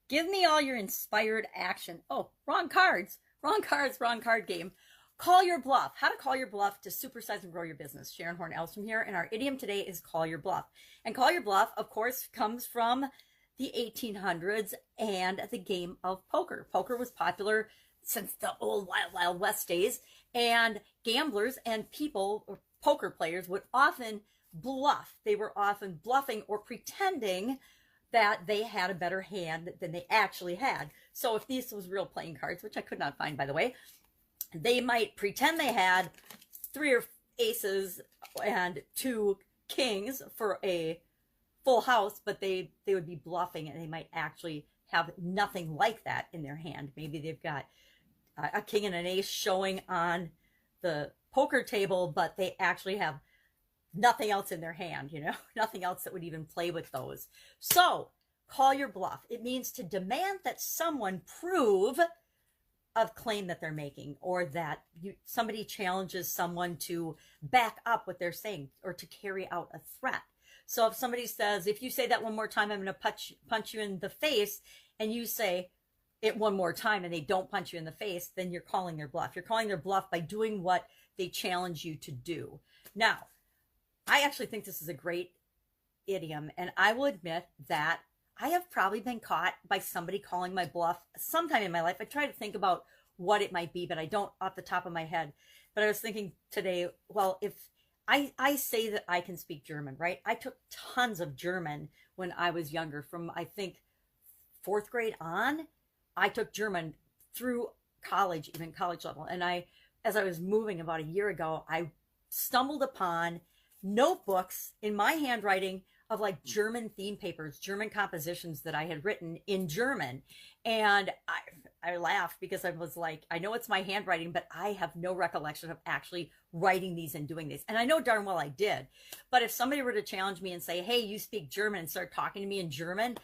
Give me all your inspired action. Oh, wrong cards. Wrong cards, wrong card game. Call your bluff. How to call your bluff to supersize and grow your business. Sharon Horne-Ellstrom here, and our idiom today is call your bluff. And call your bluff, of course, comes from the 1800s and the game of poker. Poker was popular since the old Wild Wild West days, and gamblers and people, or poker players, would often bluff. They were often bluffing or pretending that they had a better hand than they actually had. So if these was real playing cards, which I could not find, by the way, they might pretend they had 3 or aces and 2 kings for a full house, but they would be bluffing, and they might actually have nothing like that in their hand. Maybe they've got a king and an ace showing on the poker table, but they actually have nothing else in their hand, nothing else that would even play with those. So call your bluff. It means to demand that someone prove a claim that they're making, or that somebody challenges someone to back up what they're saying or to carry out a threat. So if somebody says, if you say that one more time, I'm going to punch you in the face, and you say it one more time and they don't punch you in the face, then you're calling their bluff. You're calling their bluff by doing what they challenge you to do. Now, I actually think this is a great idiom, and I will admit that I have probably been caught by somebody calling my bluff sometime in my life. I try to think about what it might be, but I don't off the top of my head. But I was thinking today, well, if I say that I can speak German, right? I took tons of German when I was younger. From, I think, 4th grade on, I took German through college, even college level. And as I was moving about a year ago, I stumbled upon notebooks in my handwriting of like German theme papers, German compositions that I had written in German. And I laughed because I was like, I know it's my handwriting, but I have no recollection of actually writing these and doing these. And I know darn well I did. But if somebody were to challenge me and say, hey, you speak German, and start talking to me in German,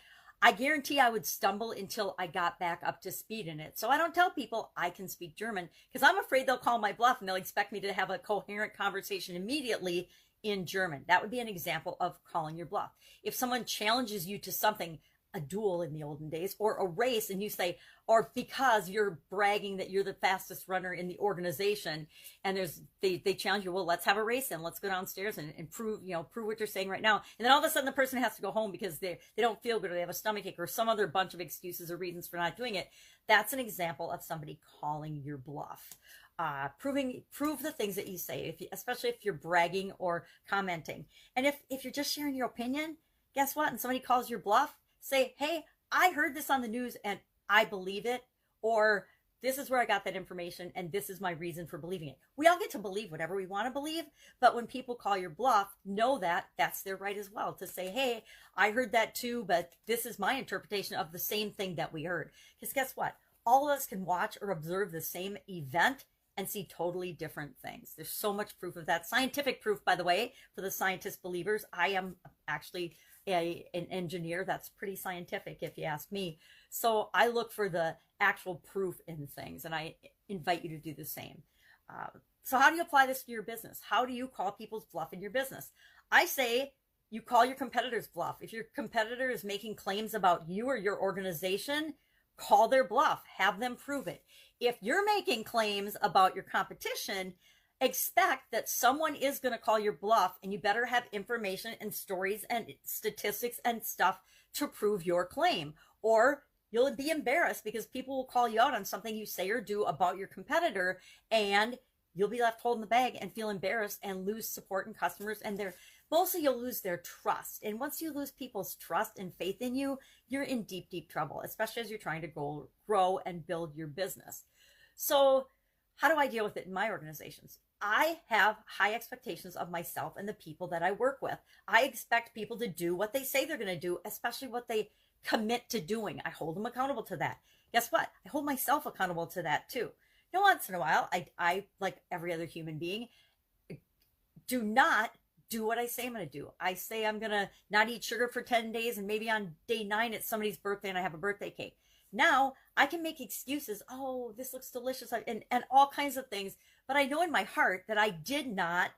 I guarantee I would stumble until I got back up to speed in it. So I don't tell people I can speak German, because I'm afraid they'll call my bluff and they'll expect me to have a coherent conversation immediately in German. That would be an example of calling your bluff. If someone challenges you to something, a duel in the olden days, or a race, and you say, or because you're bragging that you're the fastest runner in the organization, and they challenge you, well, let's have a race and let's go downstairs and prove what you're saying right now. And then all of a sudden the person has to go home because they don't feel good, or they have a stomachache, or some other bunch of excuses or reasons for not doing it. That's an example of somebody calling your bluff. Prove the things that you say, especially if you're bragging or commenting. And if you're just sharing your opinion, guess what? And somebody calls your bluff, say, hey, I heard this on the news and I believe it, or this is where I got that information and this is my reason for believing it. We all get to believe whatever we want to believe, but when people call your bluff, know that that's their right as well to say, hey, I heard that too, but this is my interpretation of the same thing that we heard. Because guess what? All of us can watch or observe the same event and see totally different things. There's so much proof of that. Scientific proof, by the way, for the scientist believers. I am actually an engineer. That's pretty scientific if you ask me. So I look for the actual proof in things, and I invite you to do the same. So how do you apply this to your business? How do you call people's bluff in your business? I say you call your competitor's bluff. If your competitor is making claims about you or your organization, call their bluff. Have them prove it. If you're making claims about your competition, expect that someone is going to call your bluff, and you better have information and stories and statistics and stuff to prove your claim, or you'll be embarrassed because people will call you out on something you say or do about your competitor, and you'll be left holding the bag and feel embarrassed and lose support and customers, and mostly you'll lose their trust. And once you lose people's trust and faith in you, you're in deep, deep trouble, especially as you're trying to grow and build your business. So how do I deal with it in my organizations? I have high expectations of myself and the people that I work with. I expect people to do what they say they're going to do, especially what they commit to doing. I hold them accountable to that. Guess what? I hold myself accountable to that too. Once in a while, I like every other human being, do not do what I say I'm going to do. I say I'm going to not eat sugar for 10 days, and maybe on day 9 it's somebody's birthday and I have a birthday cake. Now I can make excuses. Oh, this looks delicious, and all kinds of things. But I know in my heart that I did not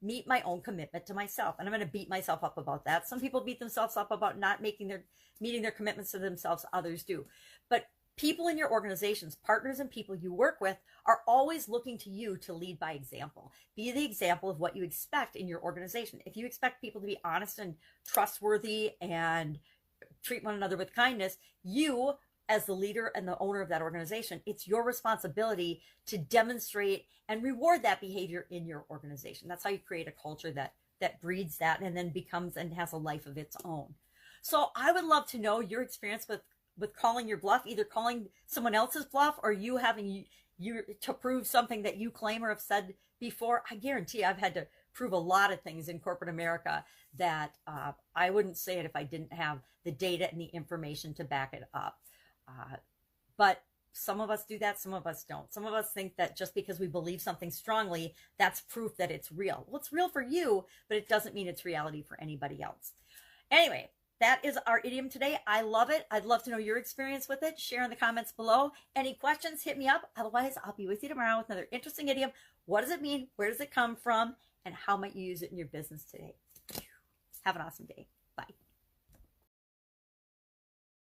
meet my own commitment to myself. And I'm going to beat myself up about that. Some people beat themselves up about not meeting their commitments to themselves. Others do. But people in your organizations, partners and people you work with, are always looking to you to lead by example. Be the example of what you expect in your organization. If you expect people to be honest and trustworthy and treat one another with kindness, you, as the leader and the owner of that organization, it's your responsibility to demonstrate and reward that behavior in your organization. That's how you create a culture that breeds that and then becomes and has a life of its own. So I would love to know your experience with calling your bluff, either calling someone else's bluff or you having you to prove something that you claim or have said before. I guarantee I've had to prove a lot of things in corporate America that I wouldn't say it if I didn't have the data and the information to back it up. But some of us do that, some of us don't. Some of us think that just because we believe something strongly, that's proof that it's real. Well, it's real for you, but it doesn't mean it's reality for anybody else. Anyway, that is our idiom today. I love it. I'd love to know your experience with it. Share in the comments below. Any questions, hit me up. Otherwise, I'll be with you tomorrow with another interesting idiom. What does it mean? Where does it come from? And how might you use it in your business today? Have an awesome day. Bye.